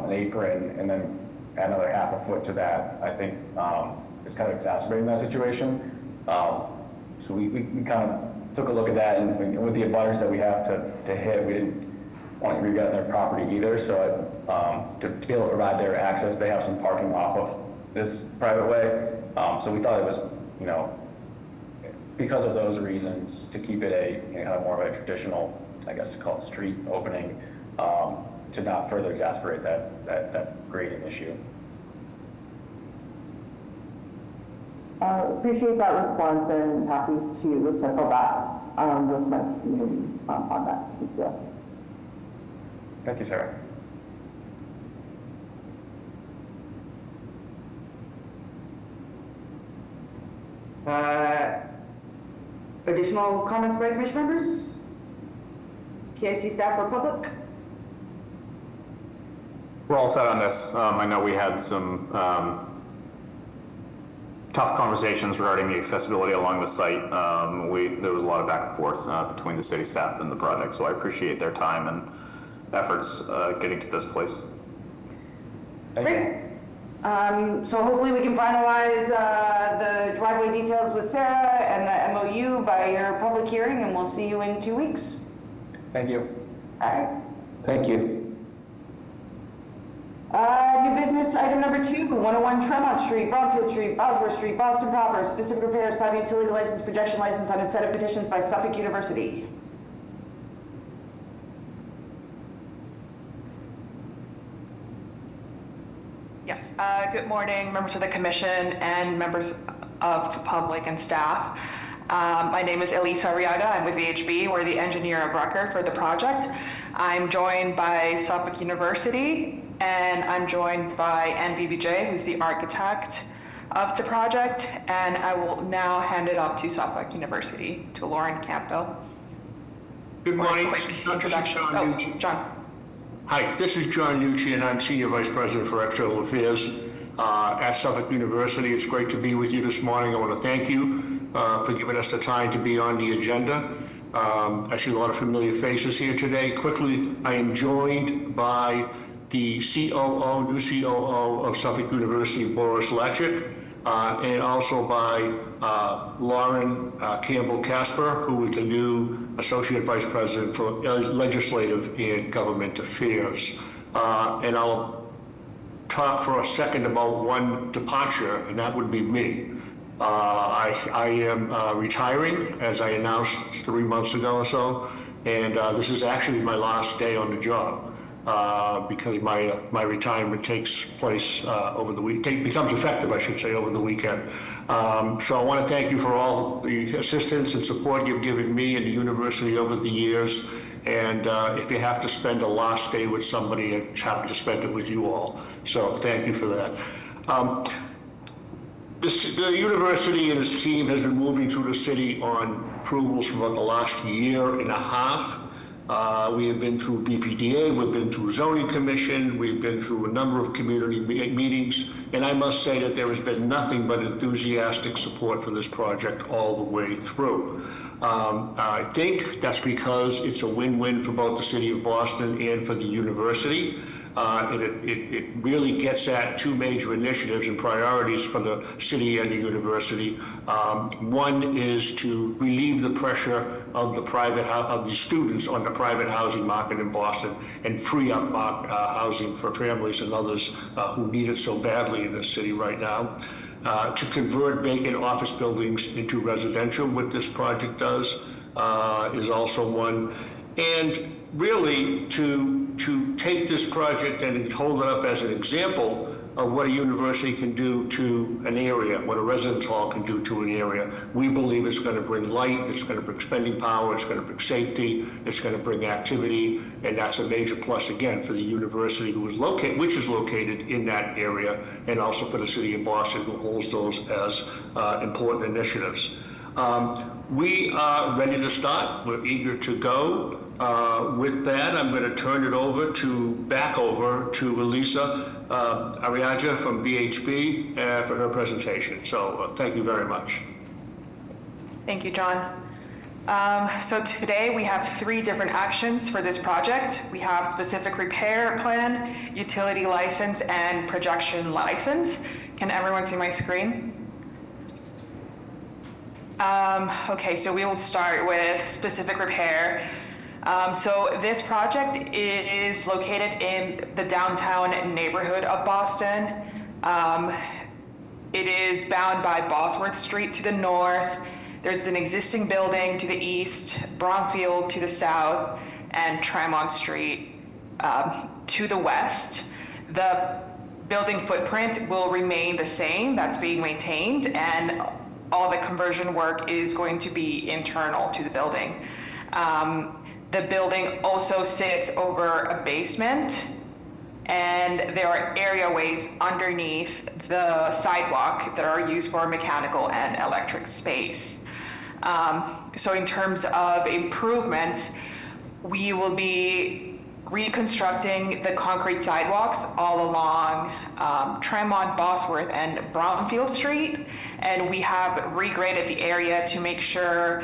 an apron and then add another half a foot to that, I think is kind of exacerbating that situation. So we kind of took a look at that, and with the abutters that we have to hit, we didn't want to re-get their property either. So to be able to provide their access, they have some parking off of this private way. So we thought it was, because of those reasons, to keep it a kind of more of a traditional, I guess call it street opening, to not further exacerbate that grading issue. Appreciate that response and happy to circle back with my team on that. Thank you. Thank you, Sarah. Additional comments by commission members? PIC staff or public? We're all set on this. I know we had some tough conversations regarding the accessibility along the site. There was a lot of back and forth between the city staff and the project, so I appreciate their time and efforts getting to this place. Great. So hopefully we can finalize the driveway details with Sarah and the MOU by your public hearing, and we'll see you in 2 weeks. Thank you. All right. Thank you. New business item number 2, 101 Tremont Street, Bromfield Street, Bosworth Street, Boston proper, specific repairs, private utility license, projection license on a set of petitions by Suffolk University. Yes, good morning, members of the commission and members of the public and staff. My name is Elisa Arriaga. I'm with VHB. We're the engineer of record for the project. I'm joined by Suffolk University, and I'm joined by NBBJ, who's the architect of the project, and I will now hand it off to Suffolk University, to Lauren Campbell. Good morning. Quick introduction. John. Hi, this is John Nucci, and I'm Senior Vice President for External Affairs at Suffolk University. It's great to be with you this morning. I want to thank you for giving us the time to be on the agenda. I see a lot of familiar faces here today. Quickly, I am joined by the COO, new COO of Suffolk University, Boris Latchik, and also by Lauren Campbell-Casper, who is the new Associate Vice President for Legislative and Government Affairs. And I'll talk for a second about one departure, and that would be me. I am retiring, as I announced 3 months ago or so, and this is actually my last day on the job. Because my retirement takes place over the week, becomes effective, I should say, over the weekend. So I want to thank you for all the assistance and support you've given me and the university over the years. And if you have to spend a last day with somebody, I'm happy to spend it with you all. So thank you for that. The university and its team has been moving through the city on approvals for about the last year and a half. We have been through BPDA, we've been through Zoning Commission, we've been through a number of community meetings, and I must say that there has been nothing but enthusiastic support for this project all the way through. I think that's because it's a win-win for both the city of Boston and for the university. It really gets at two major initiatives and priorities for the city and the university. One is to relieve the pressure of the students on the private housing market in Boston and free up housing for families and others who need it so badly in the city right now. To convert vacant office buildings into residential, what this project does, is also one. And really to take this project and hold it up as an example of what a university can do to an area, what a residence hall can do to an area. We believe it's going to bring light, it's going to bring spending power, it's going to bring safety, it's going to bring activity, and that's a major plus again for the university which is located in that area, and also for the city of Boston, who holds those as important initiatives. We are ready to start. We're eager to go. With that, I'm going to turn it back over to Elisa Arriaga from BHB for her presentation. So thank you very much. Thank you, John. So today we have 3 different actions for this project. We have specific repair plan, utility license, and projection license. Can everyone see my screen? Okay, so we will start with specific repair. So this project is located in the downtown neighborhood of Boston. It is bound by Bosworth Street to the north. There's an existing building to the east, Bromfield to the south, and Tremont Street to the west. The building footprint will remain the same. That's being maintained, and all the conversion work is going to be internal to the building. The building also sits over a basement, and there are areaways underneath the sidewalk that are used for mechanical and electric space. So in terms of improvements, we will be reconstructing the concrete sidewalks all along Tremont, Bosworth, and Bromfield Street, and we have regraded the area to make sure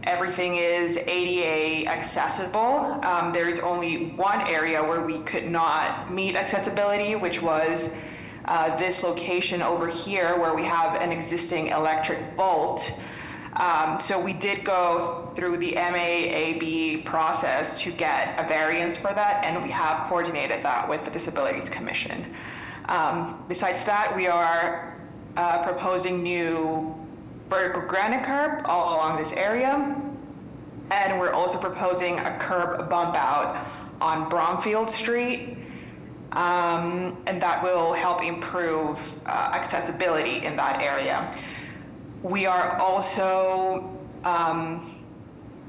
everything is ADA accessible. There's only one area where we could not meet accessibility, which was this location over here where we have an existing electric vault. So we did go through the MAAB process to get a variance for that, and we have coordinated that with the Disabilities Commission. Besides that, we are proposing new vertical granite curb all along this area, and we're also proposing a curb bump out on Bromfield Street, and that will help improve accessibility in that area. We are also,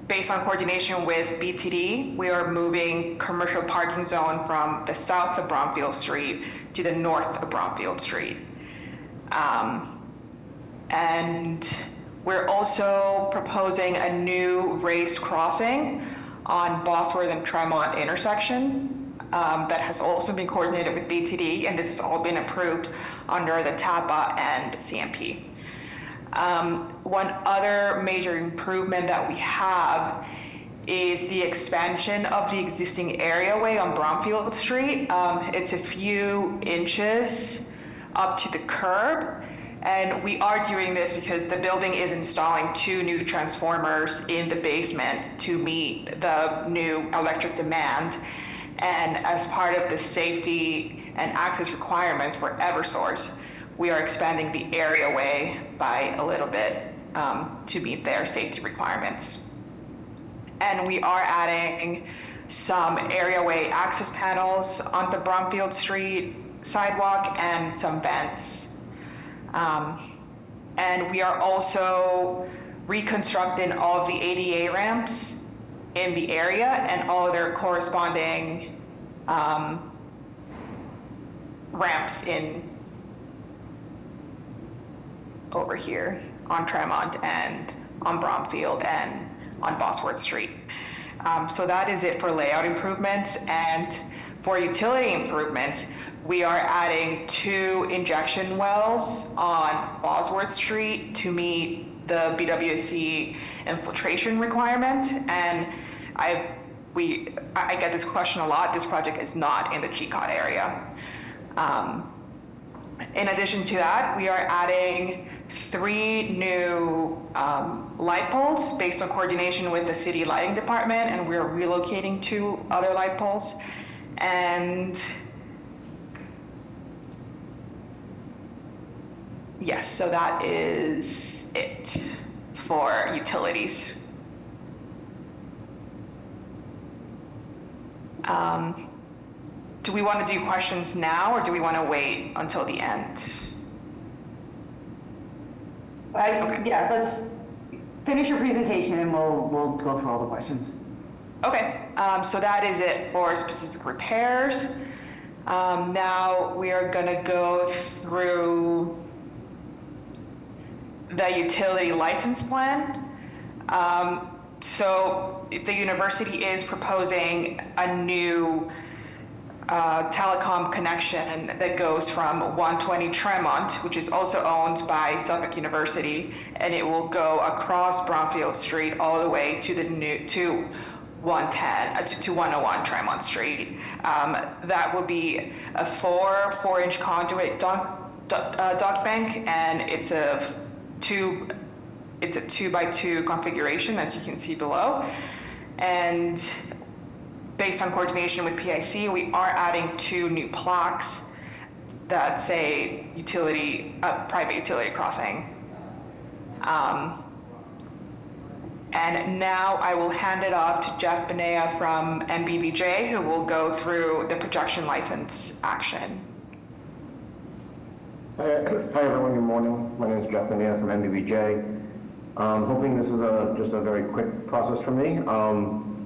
based on coordination with BTD, we are moving commercial parking zone from the south of Bromfield Street to the north of Bromfield Street. And we're also proposing a new raised crossing on Bosworth and Tremont intersection that has also been coordinated with BTD, and this has all been approved under the TAPA and CMP. One other major improvement that we have is the expansion of the existing areaway on Bromfield Street. It's a few inches up to the curb, and we are doing this because the building is installing 2 new transformers in the basement to meet the new electric demand. And as part of the safety and access requirements for Eversource, we are expanding the areaway by a little bit to meet their safety requirements. And we are adding some areaway access panels on the Bromfield Street sidewalk and some vents. And we are also reconstructing all of the ADA ramps in the area and all of their corresponding ramps in over here on Tremont and on Bromfield and on Bosworth Street. So that is it for layout improvements. And for utility improvements, we are adding 2 injection wells on Bosworth Street to meet the BWSC infiltration requirement. And I get this question a lot. This project is not in the GCOT area. In addition to that, we are adding 3 new light poles based on coordination with the city lighting department, and we're relocating 2 other light poles. And yes, so that is it for utilities. Do we want to do questions now, or do we want to wait until the end? Yeah, let's finish your presentation and we'll go through all the questions. Okay, so that is it for specific repairs. Now we are going to go through the utility license plan. So the university is proposing a new telecom connection that goes from 120 Tremont, which is also owned by Suffolk University, and it will go across Bromfield Street all the way to the new to 101 Tremont Street. That will be a 4-inch conduit duct bank, and it's a 2x2 configuration, as you can see below. And based on coordination with PIC, we are adding 2 new plaques that say private utility crossing. And now I will hand it off to Jeff Benea from MBVJ, who will go through the projection license action. Hi everyone, good morning. My name is Jeff Benea from MBVJ. Hoping this is just a very quick process for me.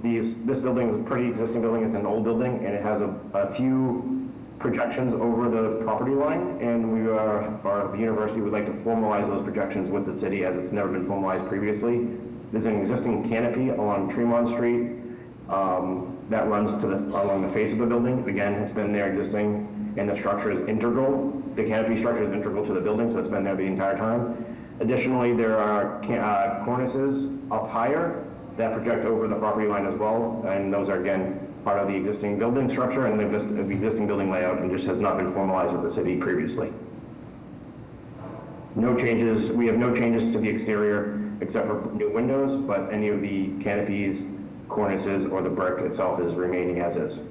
This building is a pretty existing building. It's an old building, and it has a few projections over the property line, and the university would like to formalize those projections with the city, as it's never been formalized previously. There's an existing canopy along Tremont Street that runs along the face of the building. Again, it's been there existing, and the structure is integral. The canopy structure is integral to the building, so it's been there the entire time. Additionally, there are cornices up higher that project over the property line as well, and those are, again, part of the existing building structure and the existing building layout, and just has not been formalized with the city previously. No changes. We have no changes to the exterior except for new windows, but any of the canopies, cornices, or the brick itself is remaining as is.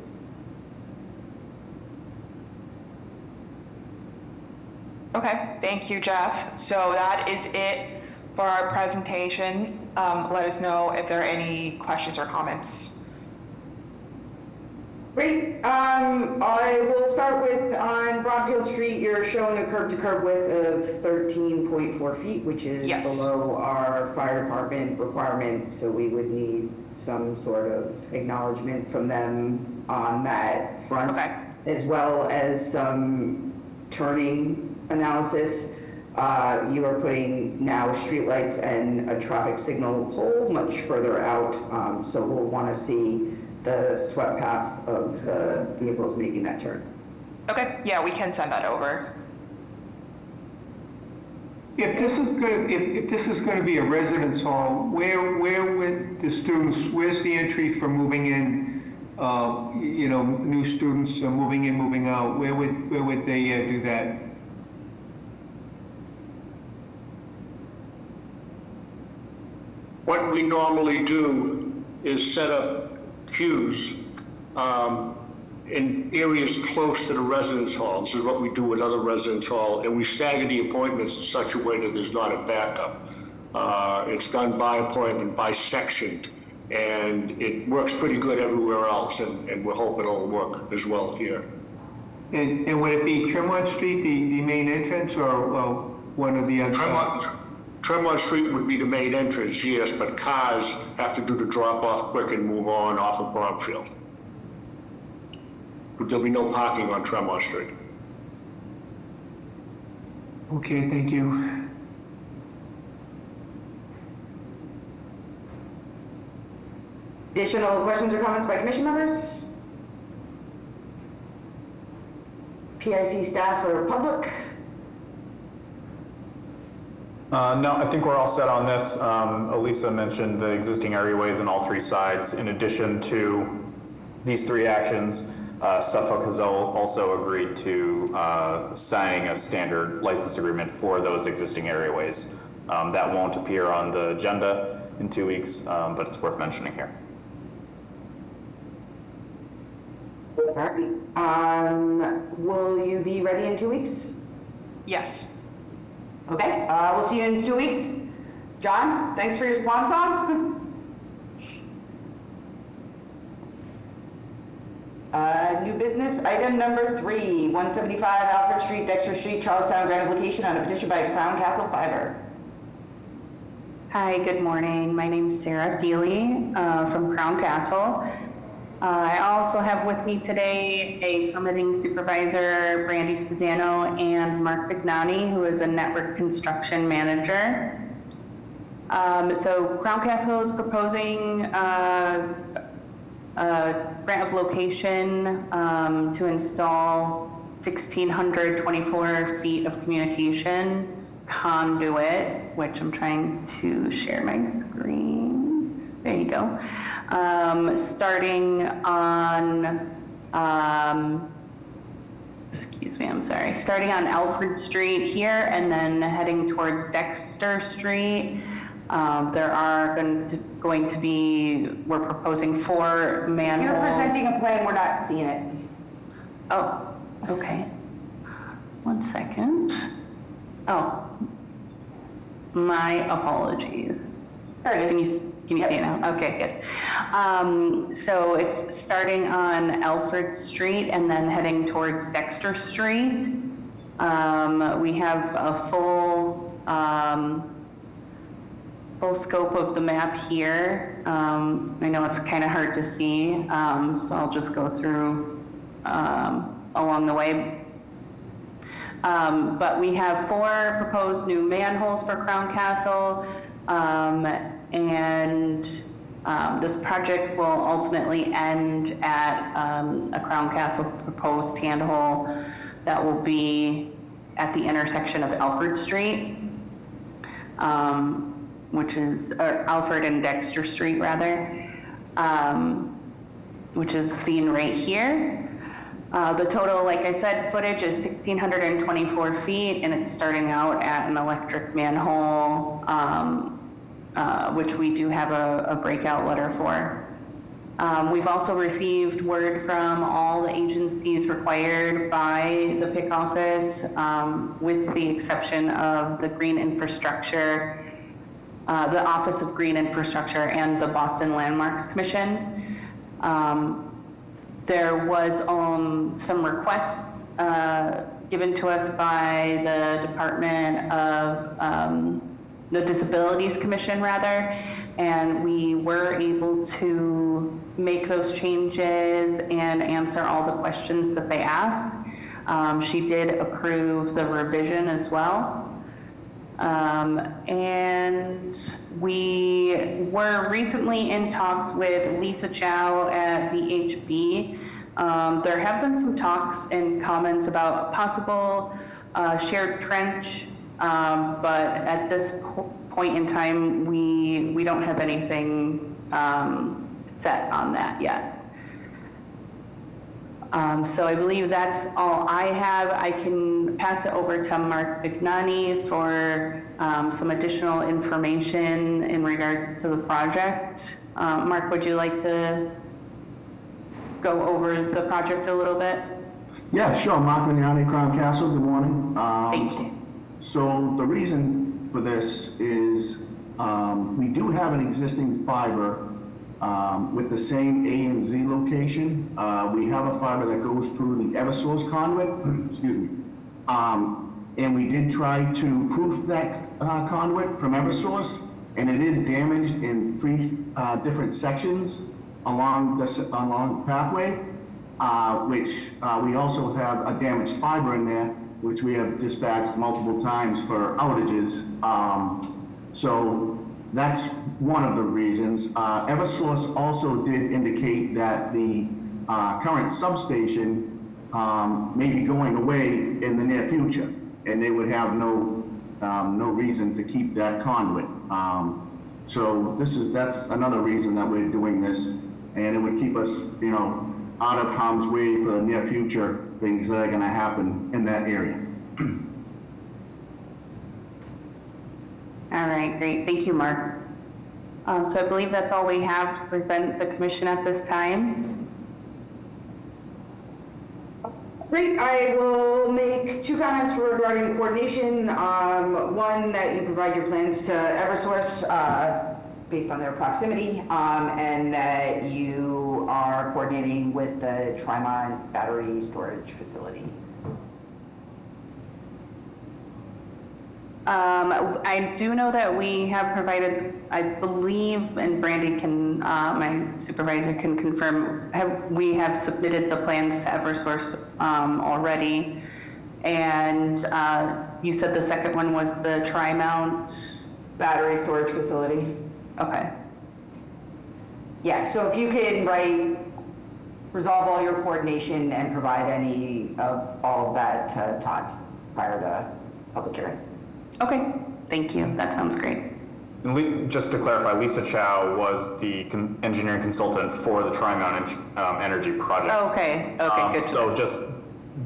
Okay, thank you, Jeff. So that is it for our presentation. Let us know if there are any questions or comments. Great. I will start with, on Bromfield Street, you're showing a curb-to-curb width of 13.4 feet, which is below our fire department requirement, so we would need some sort of acknowledgement from them on that front, as well as some turning analysis. You are putting now streetlights and a traffic signal pole much further out, so we'll want to see the swept path of the vehicles making that turn. Okay, yeah, we can send that over. If this is going to be a residence hall, where would the students? Where's the entry for moving in? New students moving in, moving out. Where would they do that? What we normally do is set up queues in areas close to the residence hall. This is what we do with other residence hall, and we stagger the appointments in such a way that there's not a backup. It's done by appointment, by section, and it works pretty good everywhere else, and we're hoping it'll work as well here. And would it be Tremont Street, the main entrance, or one of the other? Tremont Street would be the main entrance, yes, but cars have to do the drop-off quick and move on off of Bromfield. But there'll be no parking on Tremont Street. Okay, thank you. Additional questions or comments by commission members? PIC staff or public? No, I think we're all set on this. Elisa mentioned the existing areaways on all 3 sides. In addition to these 3 actions, Suffolk has also agreed to signing a standard license agreement for those existing areaways. That won't appear on the agenda in 2 weeks, but it's worth mentioning here. All right. Will you be ready in 2 weeks? Yes. Okay, we'll see you in 2 weeks. John, thanks for your swan song. New business, item number 3, 175 Alfred Street, Dexter Street, Charlestown, grant application on a petition by Crown Castle Fiber. Hi, good morning. My name is Sarah Feely from Crown Castle. I also have with me today a permitting supervisor, Brandy Spezzano, and Mark Vignani, who is a network construction manager. So Crown Castle is proposing a grant of location to install 1,624 feet of communication conduit, which I'm trying to share my screen. There you go. Starting on, excuse me, I'm sorry, starting on Alfred Street here and then heading towards Dexter Street. There are going to be, we're proposing 4 manholes. If you're presenting a plan, we're not seeing it. Oh, okay. 1 second. Oh, my apologies. There it is. Can you see it now? Okay, good. So it's starting on Alfred Street and then heading towards Dexter Street. We have a full scope of the map here. I know it's kind of hard to see, so I'll just go through along the way. But we have 4 proposed new manholes for Crown Castle, and this project will ultimately end at a Crown Castle proposed handhole that will be at the intersection of Alfred Street, which is Alfred and Dexter Street rather, which is seen right here. The total, like I said, footage is 1,624 feet, and it's starting out at an electric manhole, which we do have a breakout letter for. We've also received word from all the agencies required by the PIC office, with the exception of the Green Infrastructure, the Office of Green Infrastructure, and the Boston Landmarks Commission. There was some requests given to us by the Department of the Disabilities Commission, rather, and we were able to make those changes and answer all the questions that they asked. She did approve the revision as well. And we were recently in talks with Lisa Chow at VHB. There have been some talks and comments about possible shared trench, but at this point in time, we don't have anything set on that yet. So I believe that's all I have. I can pass it over to Mark Vignani for some additional information in regards to the project. Mark, would you like to go over the project a little bit? Yeah, sure. Mark Vignani, Crown Castle. Good morning. Thank you. So the reason for this is we do have an existing fiber with the same A and Z location. We have a fiber that goes through the Eversource conduit, excuse me. And we did try to proof that conduit from Eversource, and it is damaged in 3 different sections along the pathway, which we also have a damaged fiber in there, which we have dispatched multiple times for outages. So that's one of the reasons. Eversource also did indicate that the current substation may be going away in the near future, and they would have no reason to keep that conduit. So that's another reason that we're doing this, and it would keep us, out of harm's way for the near future things that are going to happen in that area. All right, great. Thank you, Mark. So I believe that's all we have to present the commission at this time. Great, I will make 2 comments regarding coordination. One, that you provide your plans to Eversource based on their proximity, and that you are coordinating with the Trimont battery storage facility. I do know that we have provided, I believe, and Brandy can, my supervisor can confirm, we have submitted the plans to Eversource already. And you said the second one was the Trimont battery storage facility. Okay. Yeah, so if you can resolve all your coordination and provide any of all of that to Todd prior to public hearing. Okay, thank you. That sounds great. And just to clarify, Lisa Chow was the engineering consultant for the Tri-Mountain Energy project. Oh, okay, good to know. So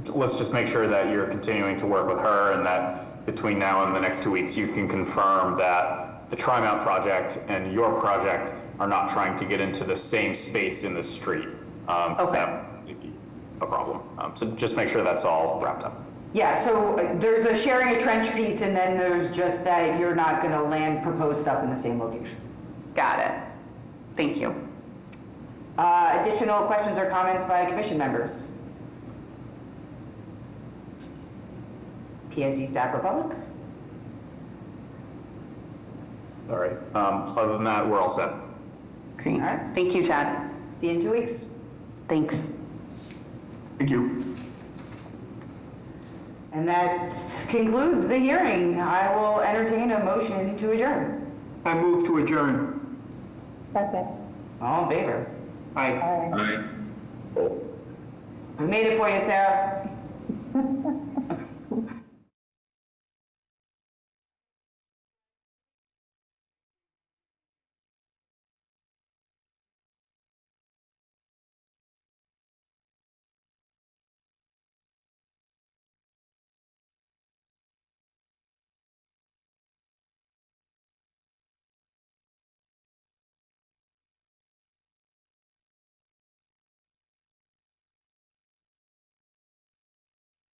let's just make sure that you're continuing to work with her and that between now and the next 2 weeks, you can confirm that the Tri-Mount project and your project are not trying to get into the same space in the street. 'Cause that would be a problem. So just make sure that's all wrapped up. Yeah, so there's a sharing a trench piece, and then there's just that you're not going to land proposed stuff in the same location. Got it. Thank you. Additional questions or comments by commission members? PIC staff or public? All right. Other than that, we're all set. Great. All right. Thank you, Chad. See you in 2 weeks. Thanks. Thank you. And that concludes the hearing. I will entertain a motion to adjourn. I move to adjourn. Second. All in favor? Aye. We made it for you, Sarah.